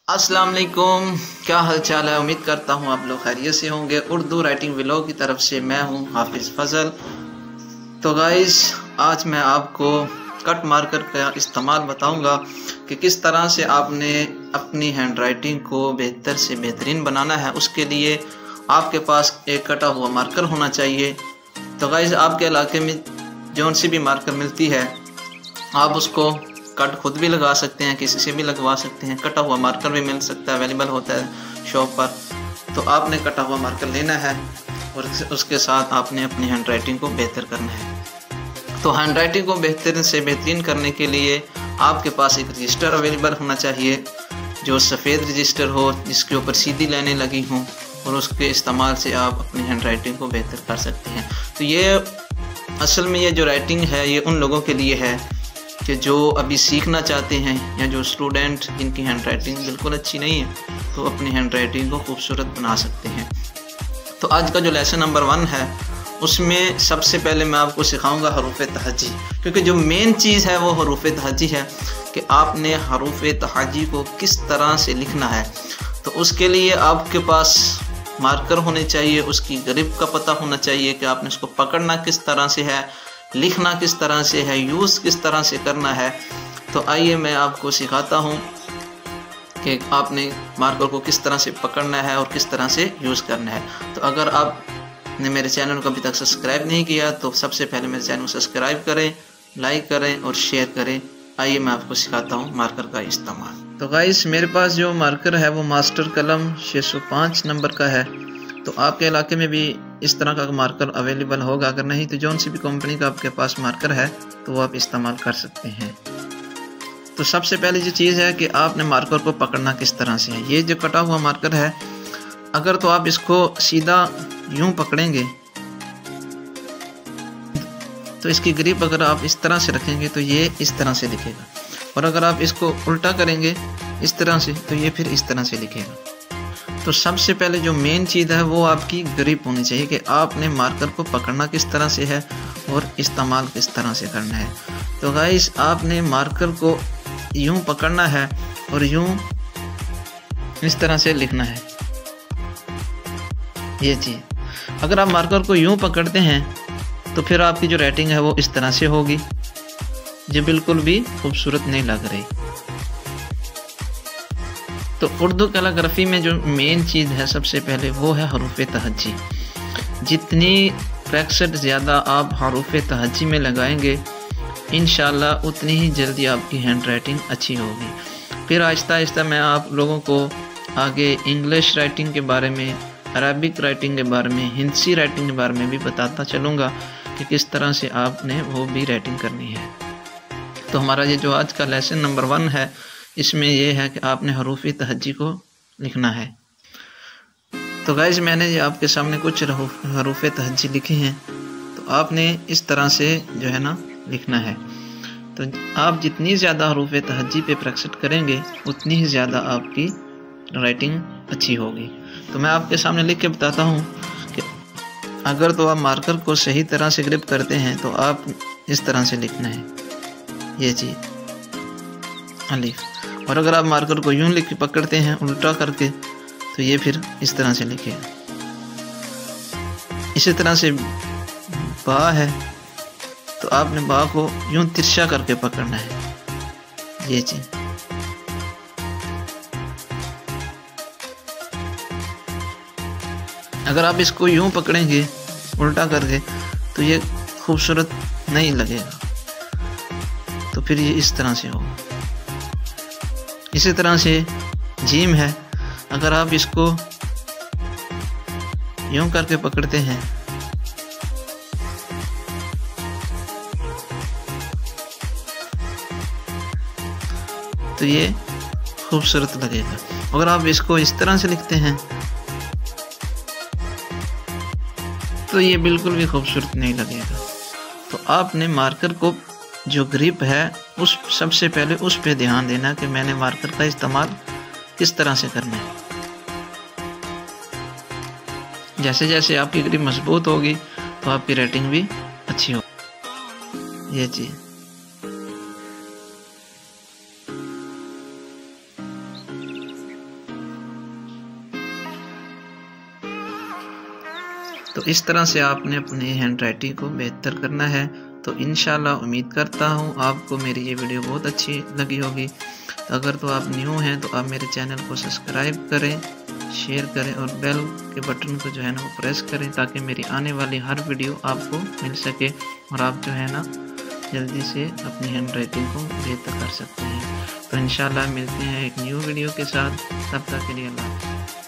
अस्सलाम वालेकुम, क्या हाल चाल है। उम्मीद करता हूँ आप लोग खैरियत से होंगे। उर्दू राइटिंग व्लॉग की तरफ से मैं हूँ हाफिज़ फजल। तो गाइस, आज मैं आपको कट मार्कर का इस्तेमाल बताऊंगा कि किस तरह से आपने अपनी हैंड राइटिंग को बेहतर से बेहतरीन बनाना है। उसके लिए आपके पास एक कटा हुआ मार्कर होना चाहिए। तो गाइस, आपके इलाके में जौन सी भी मार्कर मिलती है आप उसको कट खुद भी लगा सकते हैं, किसी से भी लगवा सकते हैं। कटा हुआ मार्कर भी मिल सकता है, अवेलेबल होता है शॉप पर। तो आपने कटा हुआ मार्कर लेना है और उसके साथ आपने अपनी हैंड राइटिंग को बेहतर करना है। तो हैंड राइटिंग को बेहतर से बेहतरीन करने के लिए आपके पास एक रजिस्टर अवेलेबल होना चाहिए, जो सफ़ेद रजिस्टर हो, जिसके ऊपर सीधी लाइनें लगी हों, और उसके इस्तेमाल से आप अपनी हैंड राइटिंग को बेहतर कर सकते हैं। तो ये असल में ये जो राइटिंग है ये उन लोगों के लिए है कि जो अभी सीखना चाहते हैं, या जो स्टूडेंट जिनकी हैंड राइटिंग बिल्कुल अच्छी नहीं है, तो अपनी हैंड राइटिंग को खूबसूरत बना सकते हैं। तो आज का जो लेसन नंबर 1 है उसमें सबसे पहले मैं आपको सिखाऊंगा हरूफ तहजी, क्योंकि जो मेन चीज़ है वो हरूफ तहजी है कि आपने हरूफ तहजी को किस तरह से लिखना है। तो उसके लिए आपके पास मार्कर होने चाहिए, उसकी ग्रिप का पता होना चाहिए कि आपने उसको पकड़ना किस तरह से है, लिखना किस तरह से है, यूज़ किस तरह से करना है। तो आइए मैं आपको सिखाता हूँ कि आपने मार्कर को किस तरह से पकड़ना है और किस तरह से यूज़ करना है। तो अगर आपने मेरे चैनल को अभी तक सब्सक्राइब नहीं किया तो सबसे पहले मेरे चैनल को सब्सक्राइब करें, लाइक करें और शेयर करें। आइए मैं आपको सिखाता हूँ मार्कर का इस्तेमाल। तो गाइस, मेरे पास जो मार्कर है वो मास्टर कलम 605 नंबर का है। तो आपके इलाके में भी इस तरह का मार्कर अवेलेबल होगा, अगर नहीं तो जौन सी भी कंपनी का आपके पास मार्कर है तो वो आप इस्तेमाल कर सकते हैं। तो सबसे पहले जो चीज़ है कि आपने मार्कर को पकड़ना किस तरह से है। ये जो कटा हुआ मार्कर है, अगर तो आप इसको सीधा यूं पकड़ेंगे तो इसकी ग्रिप अगर आप इस तरह से रखेंगे तो ये इस तरह से लिखेगा, और अगर आप इसको उल्टा करेंगे इस तरह से तो ये फिर इस तरह से लिखेगा। तो सबसे पहले जो मेन चीज़ है वो आपकी ग्रिप होनी चाहिए कि आपने मार्कर को पकड़ना किस तरह से है और इस्तेमाल किस तरह से करना है। तो गाइस, आपने मार्कर को यूं पकड़ना है और यूं इस तरह से लिखना है। ये चीज़, अगर आप मार्कर को यूं पकड़ते हैं तो फिर आपकी जो राइटिंग है वो इस तरह से होगी, जो बिल्कुल भी खूबसूरत नहीं लग रही। तो उर्दू कैलीग्राफी में जो मेन चीज़ है सबसे पहले वो है हरूफ तहजी। जितनी प्रैक्टिस ज़्यादा आप हरूफ तहजी में लगाएंगे इंशाल्लाह उतनी ही जल्दी आपकी हैंड राइटिंग अच्छी होगी। फिर आहिस्ता आहिस्ता मैं आप लोगों को आगे इंग्लिश राइटिंग के बारे में, अरबिक राइटिंग के बारे में, हिंदी राइटिंग के बारे में भी बताता चलूँगा कि किस तरह से आपने वो भी राइटिंग करनी है। तो हमारा ये जो आज का लेसन नंबर 1 है इसमें यह है कि आपने हरूफ तहजी को लिखना है। तो गाइस, मैंने ये आपके सामने कुछ हरूफ तहजी लिखे हैं, तो आपने इस तरह से जो है ना लिखना है। तो आप जितनी ज़्यादा हरूफ तहजी पे प्रैक्टिस करेंगे उतनी ही ज़्यादा आपकी राइटिंग अच्छी होगी। तो मैं आपके सामने लिख के बताता हूँ कि अगर तो आप मार्कर को सही तरह से ग्रिप करते हैं तो आप इस तरह से लिखना है, ये चीज़ अलिफ। और अगर आप मार्कर को यूं लिख के पकड़ते हैं उल्टा करके तो ये फिर इस तरह से लिखे। इसी तरह से बा है तो आपने बा को यूं तिरछा करके पकड़ना है, ये चीज। अगर आप इसको यूं पकड़ेंगे उल्टा करके तो ये खूबसूरत नहीं लगेगा, तो फिर ये इस तरह से होगा। इसी तरह से जीम है, अगर आप इसको यूं करके पकड़ते हैं तो ये खूबसूरत लगेगा। अगर आप इसको इस तरह से लिखते हैं तो ये बिल्कुल भी खूबसूरत नहीं लगेगा। तो आपने मार्कर को जो ग्रिप है उस सबसे पहले उस पे ध्यान देना कि मैंने मार्कर का इस्तेमाल किस तरह से करना है। जैसे जैसे आपकी ग्रिप मजबूत होगी तो आपकी राइटिंग भी अच्छी होगी, ये चीज़। तो इस तरह से आपने अपनी हैंड राइटिंग को बेहतर करना है। तो इंशाल्लाह उम्मीद करता हूँ आपको मेरी ये वीडियो बहुत अच्छी लगी होगी। अगर तो आप न्यू हैं तो आप मेरे चैनल को सब्सक्राइब करें, शेयर करें और बेल के बटन को जो है ना वो प्रेस करें, ताकि मेरी आने वाली हर वीडियो आपको मिल सके और आप जो है ना जल्दी से अपनी हैंड राइटिंग को बेहतर कर सकते हैं। तो इंशाल्लाह मिलते हैं एक न्यू वीडियो के साथ, तब तक के लिए अल्लाह।